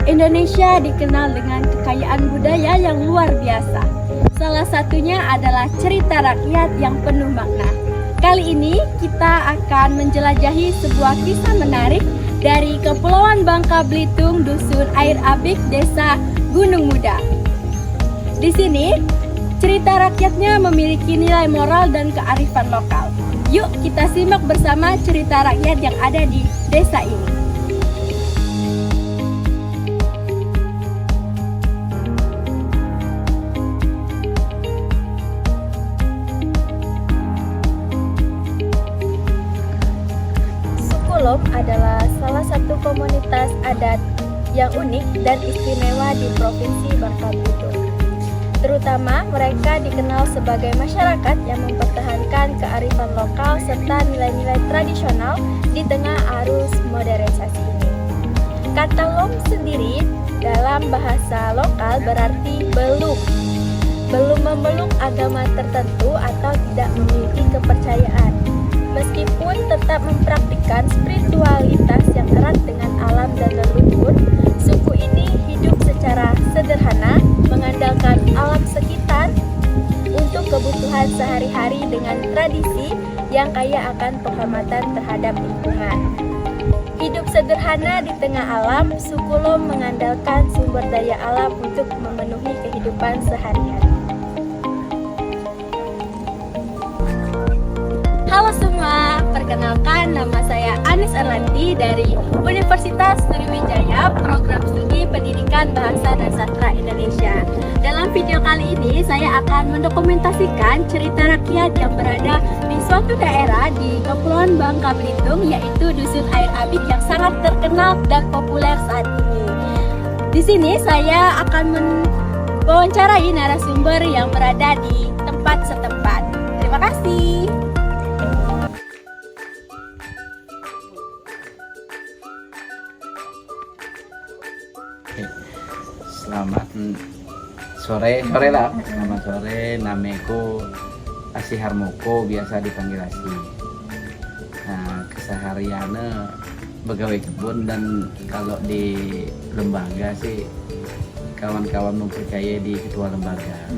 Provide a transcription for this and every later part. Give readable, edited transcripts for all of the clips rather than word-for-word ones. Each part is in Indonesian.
Indonesia dikenal dengan kekayaan budaya yang luar biasa. Salah satunya adalah cerita rakyat yang penuh makna. Kali ini kita akan menjelajahi sebuah kisah menarik dari Kepulauan Bangka Belitung, Dusun Air Abik, Desa Gunung Muda. Di sini, cerita rakyatnya memiliki nilai moral dan kearifan lokal. Yuk kita simak bersama cerita rakyat yang ada di desa ini. Sukulom adalah salah satu komunitas adat yang unik dan istimewa di Provinsi Bangka Belitung. Terutama mereka dikenal sebagai masyarakat yang mempertahankan kearifan lokal serta nilai-nilai tradisional di tengah arus modernisasi ini. Kata lom sendiri dalam bahasa lokal berarti belum memeluk agama tertentu atau tidak memiliki kepercayaan. Meskipun tetap mempraktikkan spiritualitas yang erat dengan alam dan leluhur, suku ini hidup secara sederhana, mengandalkan alam sekitar untuk kebutuhan sehari-hari dengan tradisi yang kaya akan penghormatan terhadap lingkungan. Hidup sederhana di tengah alam, Sukulom mengandalkan sumber daya alam untuk memenuhi kehidupan sehari-hari. Halo semua, perkenalkan nama saya Anis Erlanti dari Universitas Sriwijaya, Program Studi Pendidikan Bahasa dan Sastra Indonesia. Dalam video kali ini, saya akan mendokumentasikan cerita rakyat yang berada di suatu daerah di Kepulauan Bangka Belitung, yaitu Dusun Air Abik yang sangat terkenal dan populer saat ini. Di sini saya akan mewawancarai narasumber yang berada di tempat setempat. Terima kasih. Selamat sore lah. Selamat sore. Namaku Asih Harmoko, biasa dipanggil Asih. Nah, kesehariannya pegawai kebun, dan kalau di lembaga sih kawan-kawan mempercayai di ketua lembaga.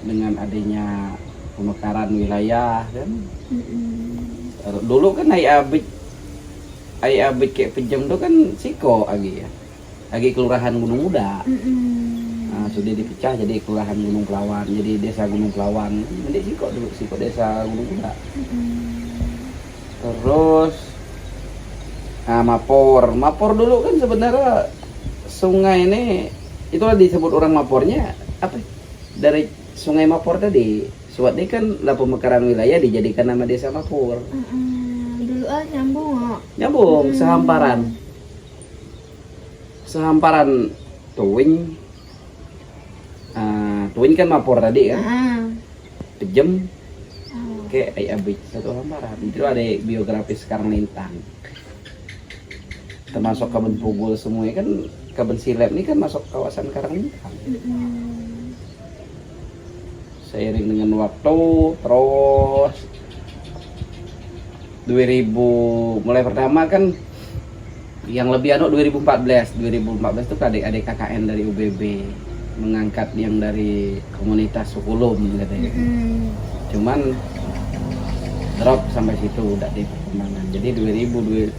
Dengan adanya pemekaran wilayah kan. Dulu kan Abik kayak Pejem tuh kan Siko agi ya. Agi kelurahan Gunung Muda. Nah, sudah dipecah jadi kelurahan Gunung Pelawan, jadi desa Gunung Pelawan. Jadi Siko desa Gunung Muda. Terus Mapor dulu kan sebenarnya sungai ini itulah disebut orang Mapornya apa? Dari Sungai Mapor tadi. Suat ini kan lah pemekaran wilayah dijadikan nama desa Mapor. Dulu nyambung nggak? Nyambung, sehamparan Tuwing. Tuwing kan Mapor tadi kan. Pejem ke Abik satu hamparan. Itu ada biografis Karang Lintang. Termasuk Kebun Pugul semuanya kan, Kebun Silep ini kan masuk kawasan Karang Lintang. Seiring dengan waktu, terus 2000 mulai pertama kan yang lebih 2014 itu adik-adik KKN dari UBB mengangkat yang dari komunitas Sukulom katanya. Cuman drop sampai situ, udah di perkembangan. Jadi 2019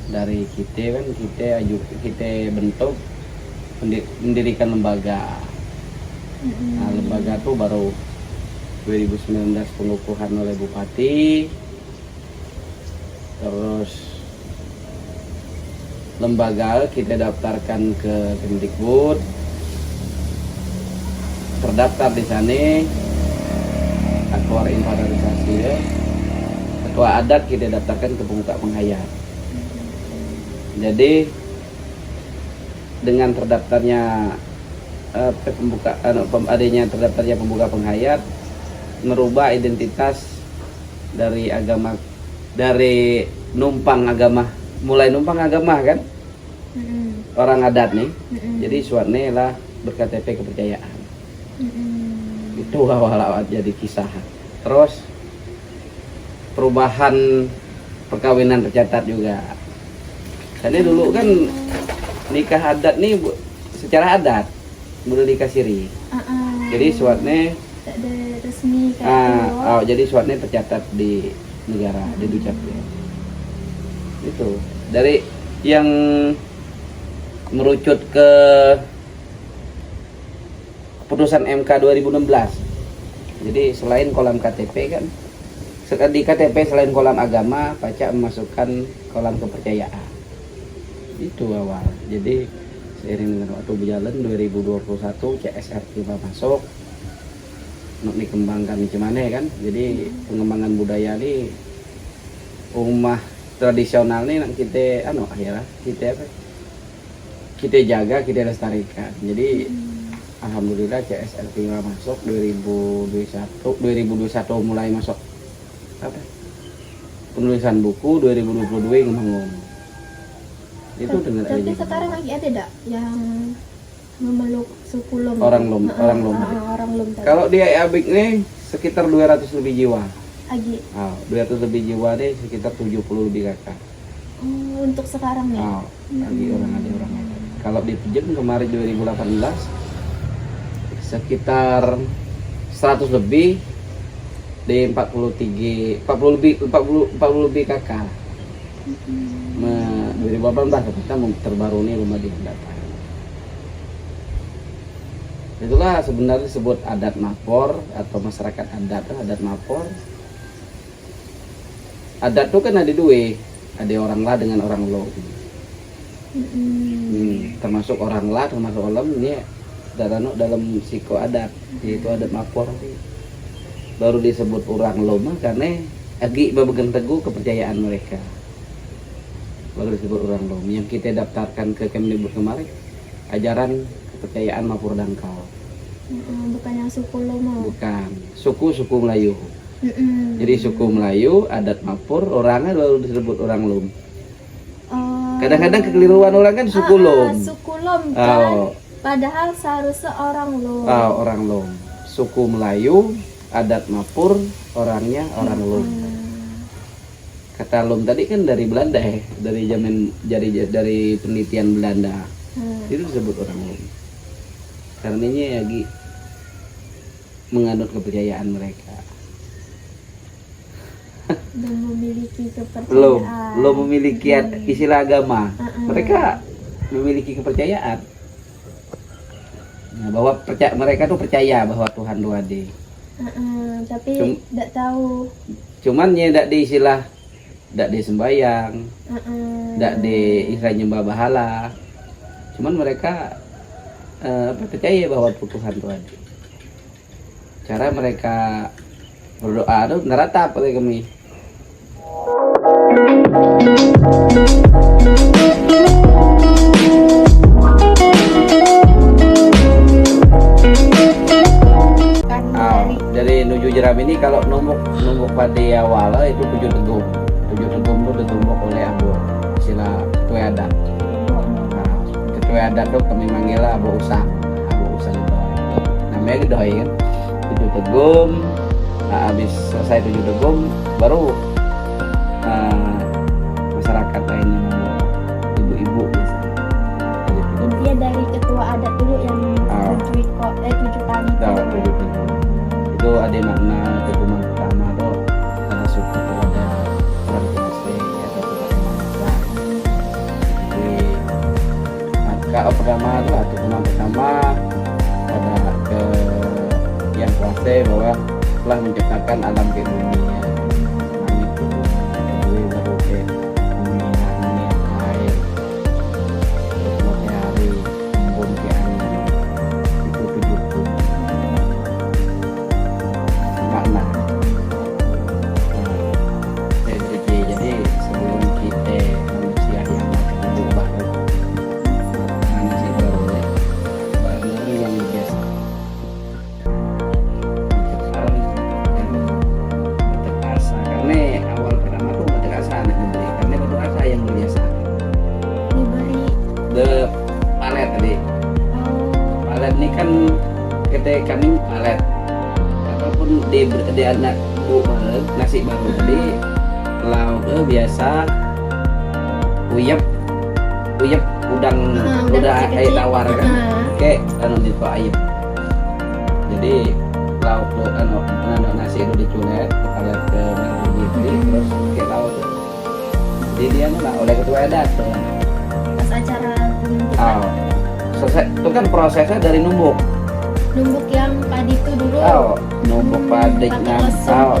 dari kita bentuk mendirikan lembaga. Nah, lembaga tuh baru 2019 pengukuhan oleh Bupati. Terus lembaga kita daftarkan ke Kemdikbud, terdaftar di sana, aktuar inventarisasi ya. Ketua adat kita daftarkan ke pemuka penghayat. Jadi dengan terdaftarnya adanya terdaftarnya pembuka penghayat merubah identitas dari agama, dari numpang agama, mulai numpang agama kan, orang adat nih. Jadi suaranya lah berKTP kepercayaan. Itu awal-awal jadi kisah. Terus perubahan perkawinan tercatat juga. Karena dulu kan nikah adat nih secara adat, boleh nikah siri. Jadi suatnya tak ada resmi kayak jadi suatnya tercatat di negara di Dukcapil. Itu dari yang merucut ke keputusan MK 2016. Jadi selain kolam KTP kan, di KTP selain kolam agama, pajak memasukkan kolam kepercayaan. Itu awal. Jadi seiring dengan waktu berjalan 2021 CSR kita masuk untuk dikembangkan gimana kan. Jadi pengembangan budaya ini rumah tradisional nih kita akhirnya kita jaga, kita lestarikan. Jadi alhamdulillah CSR kita masuk 2021 mulai masuk penulisan buku, 2022 ngomong. Itu dengan tapi sekarang lagi ada enggak yang memeluk suku Lom? Orang Lom tadi. Kalau di Abik nih sekitar 200 lebih jiwa. 200 lebih jiwa deh, sekitar 70 lebih kakak. Untuk sekarang nih? Lagi ada orang. Kalau di Pijem kemarin 2018 sekitar 100 lebih di 40 lebih kakak. 2018 kita terbaru nih rumah di pendataan. Itulah sebenarnya disebut adat Mapor atau masyarakat adat Mapor. Adat tuh kan ada dua, ada orang lah dengan orang lo. Termasuk orang lah, termasuk orang ini dalam siko adat, yaitu adat Mapor. Baru disebut orang lo mah karena agi babagan teguh kepercayaan mereka. Baru disebut orang lo. Yang kita daftarkan ke Kemdikbud kemarin, ajaran kepercayaan Mapur Dangkal. Bukan yang suku Lomo. Bukan, suku Melayu. Jadi suku Melayu, adat Mapur, orangnya baru disebut orang Lom. Kadang-kadang kekeliruan orang kan suku Lom. Suku Lom kan, padahal seharusnya orang Lom. Orang Lom. Suku Melayu, adat Mapur, orangnya orang Lom. Kata Lom tadi kan dari Belanda dari dari penelitian Belanda. Itu disebut orang Lom. Karenanya lagi menganut kepercayaan mereka. Dan memiliki kepercayaan. Lo memiliki istilah agama. Mereka memiliki kepercayaan. Nah, bahwa mereka tuh percaya bahwa Tuhan itu ada. Tapi tidak tahu. Cuman ya tidak di istilah, tidak di sembayang, tidak di istilah nyembah bahala. Cuman mereka percaya bahwa Tuhan itu ada. Cara mereka berdoa itu neratap oleh kami. Dari nuju jeram ini kalau numbuk pada awal itu 7 tegum. 7 tegum itu ditumbuk oleh Abu istilah ketua adat. Ketua adat itu kami manggil Abu Usang itu. Namanya Gedoy kan. 7 tegum. Habis selesai 7 tegum baru masyarakat lainnya ibu-ibu biasanya. Intinya dari ketua adat dulu yang 7 kali. 7 tegum. Itu ada makna teguman pertama tuh ada suku tuh ada orang Asli atau kebanyakan. Jadi maka pertama tuh teguman pertama pada ke yang kuasa bahwa telah menciptakan alam ke dunia. Langit itu baru ke bumi, langit, air, matahari, embun ke angin. Itu 7 makna. Jadi sebelum kita manusia yang makan baru manusia baru yang biasa bertekasa. Karena awal pertama tuh bertekasa anak diberi, karena bertekasa yang biasa Diberi palet tadi. Palet ini kan ketika kami palet apapun di anak bubuk nasi baru tadi lauk biasa uyep udang udah air tawar kan kayak itu ayam. Jadi lauk tuh nasi itu diculet kita ke gitu terus kayak lauk. Jadi dia nggak oleh ketua adat tuh. Pas acara Selesai itu kan prosesnya dari numbuk yang padi itu dulu. Numbuk padi itu ada misal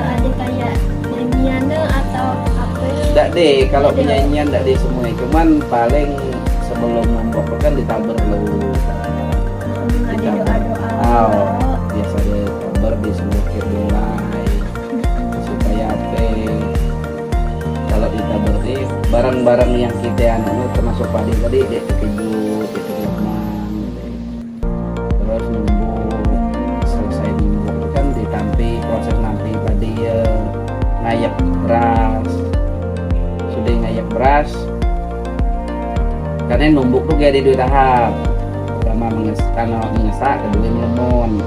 ada kayak nyanyian atau apa? Nggak deh, kalau penyanyian nggak deh semua, cuman paling sebelum numbuk itu kan ditabur dulu. Ada doa-doa. Biasa ditabur di sebuah mulai supaya apa? Kalau ditabur nih barang-barang yang kita termasuk padi tadi dia terkejut, dia terlemang, terus numbuk. Selesai numbuk itu kan ditampi proses nanti padi ngayak beras. Sudah ngayak beras karena numbuk tuh kayak di dua tahap. Pertama mengesak, kedua lemon.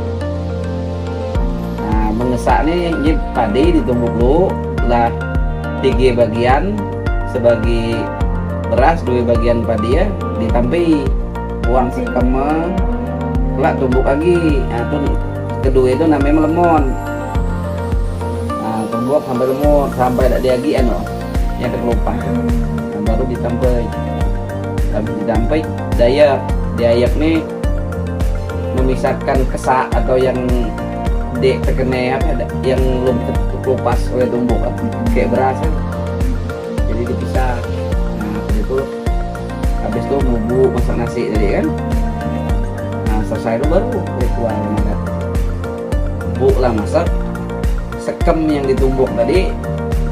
Nah mengesak nih padi ditumbuk dulu lah 3 bagian sebagai beras, 2 bagian padi ya ditampi uang sekemeng lah tumbuk lagi. Nah tuh kedua itu namanya melemon. Nah tumbuk sampai lemon sampai ada diagi yang terlupa. Nah, baru ditampai. Habis ditampai dayak nih memisahkan kesak atau yang terkena yang belum terkelupas oleh tumbuk kayak beras kan. Jadi dipisah. Nah itu habis itu bubuk masak nasi tadi kan. Nah selesai itu baru ritual bubuk lah masak sekem yang ditumbuk tadi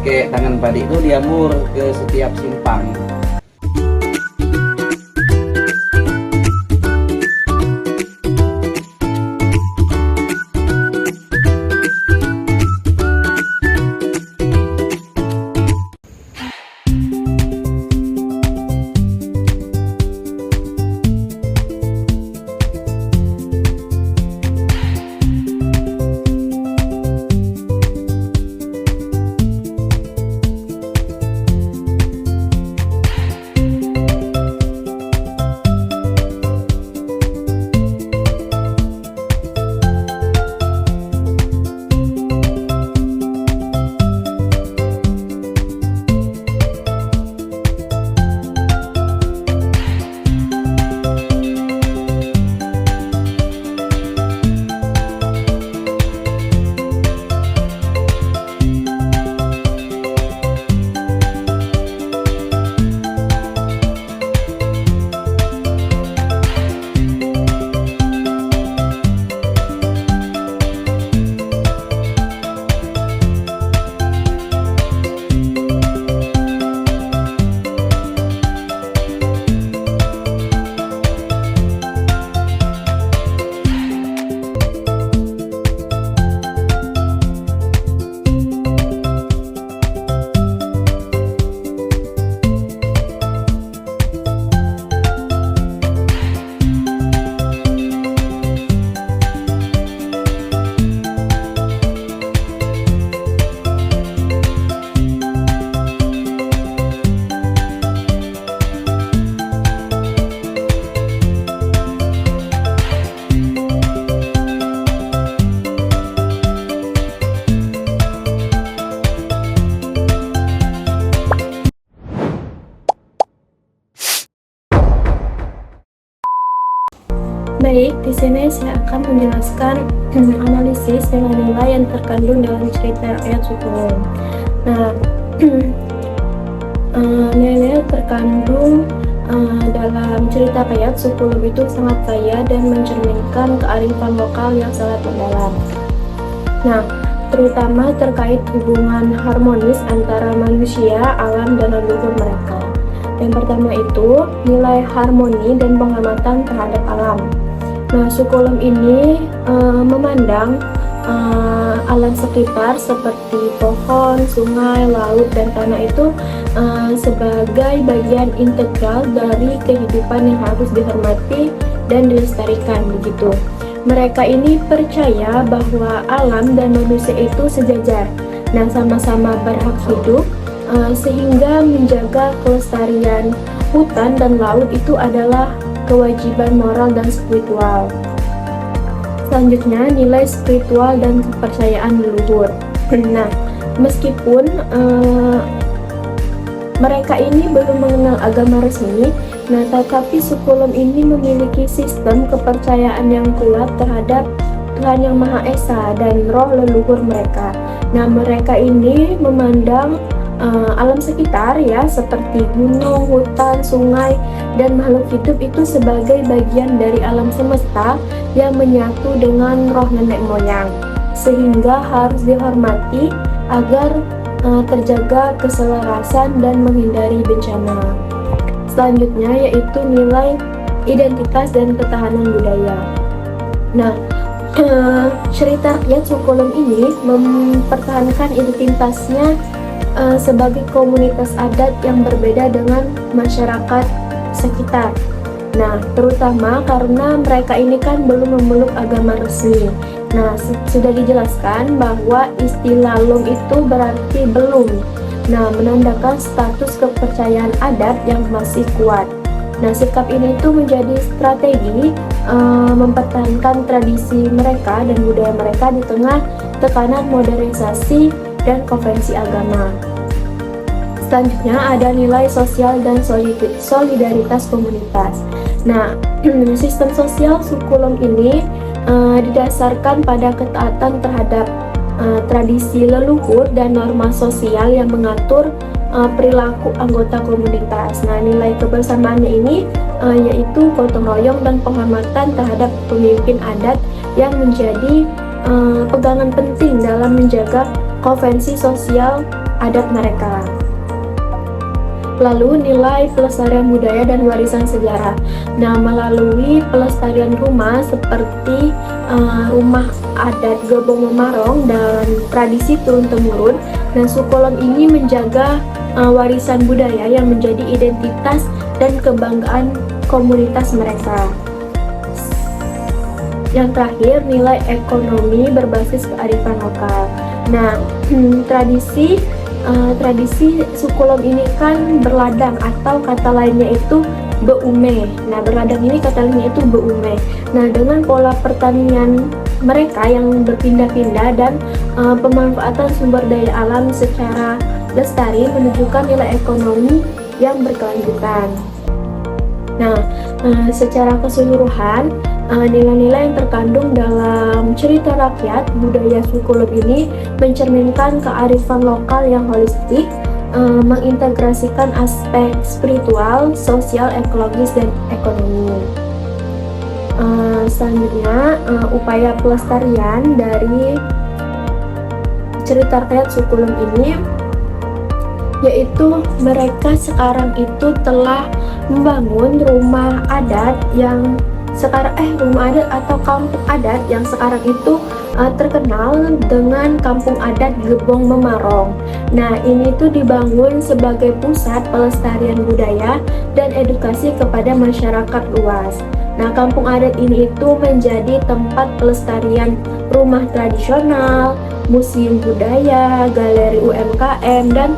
kayak tangan padi itu diamur ke setiap simpang. Baik, di sini saya akan menjelaskan analisis nilai-nilai yang terkandung dalam cerita rakyat Sukolom. Nah, nilai-nilai terkandung dalam cerita rakyat Sukolom itu sangat kaya dan mencerminkan kearifan lokal yang sangat mendalam. Nah, terutama terkait hubungan harmonis antara manusia, alam, dan leluhur mereka. Yang pertama itu nilai harmoni dan pengamatan terhadap alam. Nah, Sukolom ini memandang alam sekitar seperti pohon, sungai, laut, dan tanah itu sebagai bagian integral dari kehidupan yang harus dihormati dan dilestarikan begitu. mereka ini percaya bahwa alam dan manusia itu sejajar, nah sama-sama berhak hidup, sehingga menjaga kelestarian hutan dan laut itu adalah kewajiban moral dan spiritual. Selanjutnya, nilai spiritual dan kepercayaan leluhur. Nah, meskipun mereka ini belum mengenal agama resmi, nah tetapi Sukulum ini memiliki sistem kepercayaan yang kuat terhadap Tuhan Yang Maha Esa dan roh leluhur mereka. Nah, mereka ini memandang alam sekitar ya, seperti gunung, hutan, sungai, dan makhluk hidup itu sebagai bagian dari alam semesta yang menyatu dengan roh nenek moyang, sehingga harus dihormati agar terjaga keselarasan dan menghindari bencana. Selanjutnya yaitu nilai identitas dan ketahanan budaya. Nah, cerita rakyat Sukulum ini mempertahankan identitasnya sebagai komunitas adat yang berbeda dengan masyarakat sekitar. Nah, terutama karena mereka ini kan belum memeluk agama resmi. Nah, sudah dijelaskan bahwa istilah Lom itu berarti belum. Nah, menandakan status kepercayaan adat yang masih kuat. Nah, sikap ini itu menjadi strategi mempertahankan tradisi mereka dan budaya mereka di tengah tekanan modernisasi dan konvensi agama. Selanjutnya ada nilai sosial dan solidaritas komunitas. Nah, sistem sosial Sukulum ini didasarkan pada ketaatan terhadap tradisi leluhur dan norma sosial yang mengatur perilaku anggota komunitas. Nah, nilai kebersamaannya ini yaitu gotong royong dan penghormatan terhadap pemimpin adat yang menjadi pegangan penting dalam menjaga konvensi sosial adat mereka. Lalu nilai pelestarian budaya dan warisan sejarah. Nah, melalui pelestarian rumah seperti rumah adat Gebong Memarong dan tradisi turun-temurun, dan Sukulum ini menjaga warisan budaya yang menjadi identitas dan kebanggaan komunitas mereka. Yang terakhir, nilai ekonomi berbasis kearifan lokal. Nah, tradisi Sukulum ini kan berladang, atau kata lainnya itu beume. Nah, berladang ini kata lainnya itu beume. Nah, dengan pola pertanian mereka yang berpindah-pindah dan pemanfaatan sumber daya alam secara lestari menunjukkan nilai ekonomi yang berkelanjutan. Nah, secara keseluruhan nilai-nilai yang terkandung dalam cerita rakyat budaya Sukulum ini mencerminkan kearifan lokal yang holistik, mengintegrasikan aspek spiritual, sosial, ekologis, dan ekonomi. Selanjutnya, upaya pelestarian dari cerita rakyat Sukulum ini yaitu mereka sekarang itu telah membangun rumah adat yang rumah adat atau kampung adat yang sekarang itu terkenal dengan Kampung Adat Gebong Memarong. Nah, ini tuh dibangun sebagai pusat pelestarian budaya dan edukasi kepada masyarakat luas. Nah, kampung adat ini itu menjadi tempat pelestarian rumah tradisional, museum budaya, galeri UMKM, dan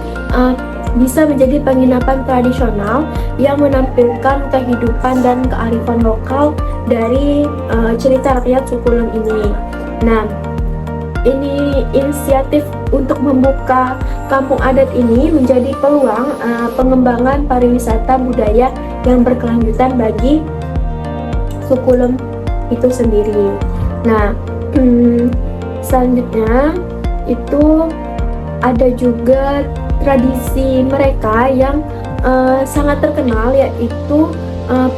bisa menjadi penginapan tradisional yang menampilkan kehidupan dan kearifan lokal dari cerita rakyat Sukulum ini. Nah, ini inisiatif untuk membuka kampung adat ini menjadi peluang pengembangan pariwisata budaya yang berkelanjutan bagi Sukulum itu sendiri. Nah, selanjutnya itu ada juga tradisi mereka yang sangat terkenal, yaitu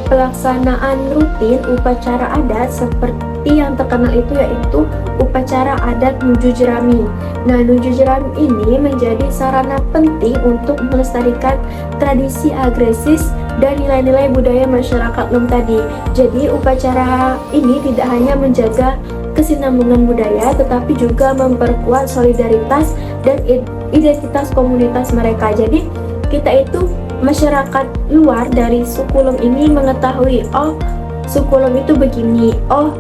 pelaksanaan rutin upacara adat seperti yang terkenal itu yaitu upacara adat Nuju Jerami. Nah, Nuju Jerami ini menjadi sarana penting untuk melestarikan tradisi agresis dan nilai-nilai budaya masyarakat Lom tadi. Jadi upacara ini tidak hanya menjaga kesinambungan budaya, tetapi juga memperkuat solidaritas dan identitas komunitas mereka. Jadi kita itu masyarakat luar dari Sukulum ini mengetahui, oh Sukulum itu begini, oh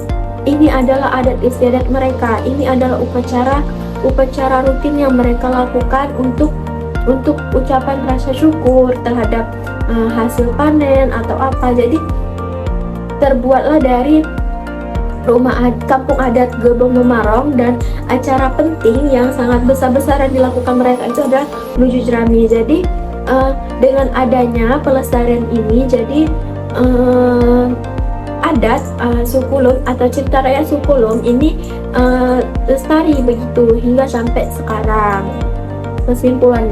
ini adalah adat istiadat mereka, ini adalah upacara rutin yang mereka lakukan untuk ucapan rasa syukur terhadap hasil panen atau apa. Jadi terbuatlah dari kampung adat Gebong Memarong, dan acara penting yang sangat besar-besaran dilakukan mereka itu adalah menuju jerami. Jadi dengan adanya pelestarian ini, jadi adat Sukulum atau cerita rakyat Sukulum ini lestari begitu hingga sampai sekarang. Kesimpulan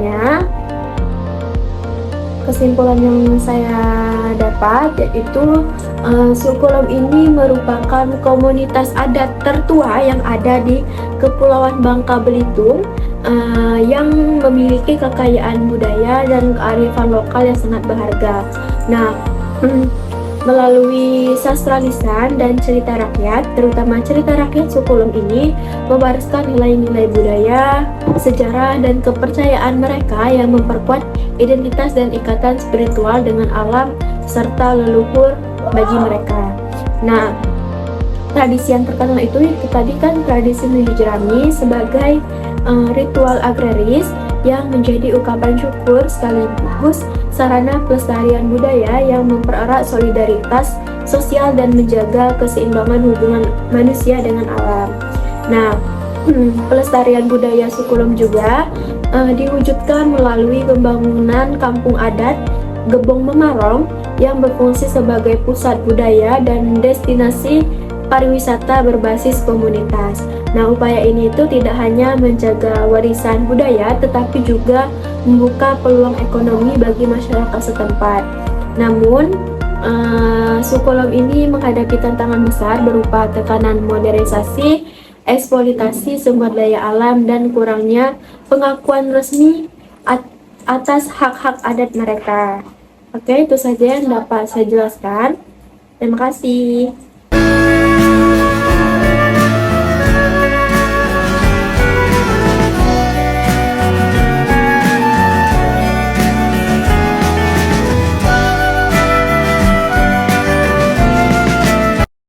yang saya dapat yaitu Sukulum ini merupakan komunitas adat tertua yang ada di Kepulauan Bangka Belitung, yang memiliki kekayaan budaya dan kearifan lokal yang sangat berharga. Nah, melalui sastra lisan dan cerita rakyat, terutama cerita rakyat Sukulum ini mewariskan nilai-nilai budaya, sejarah, dan kepercayaan mereka yang memperkuat identitas dan ikatan spiritual dengan alam serta leluhur bagi mereka. Nah, tradisi yang terkenal itu tadi kan tradisi menuju jerami sebagai ritual agraris yang menjadi ungkapan syukur sekaligus sarana pelestarian budaya yang mempererat solidaritas sosial dan menjaga keseimbangan hubungan manusia dengan alam. Nah, pelestarian budaya Sukulum juga diwujudkan melalui pembangunan kampung adat Gebong Memarong yang berfungsi sebagai pusat budaya dan destinasi pariwisata berbasis komunitas. Nah, upaya ini itu tidak hanya menjaga warisan budaya, tetapi juga membuka peluang ekonomi bagi masyarakat setempat. Namun, Sukulum ini menghadapi tantangan besar berupa tekanan modernisasi, eksploitasi sumber daya alam, dan kurangnya pengakuan resmi atas hak-hak adat mereka. Oke, itu saja yang dapat saya jelaskan. Terima kasih.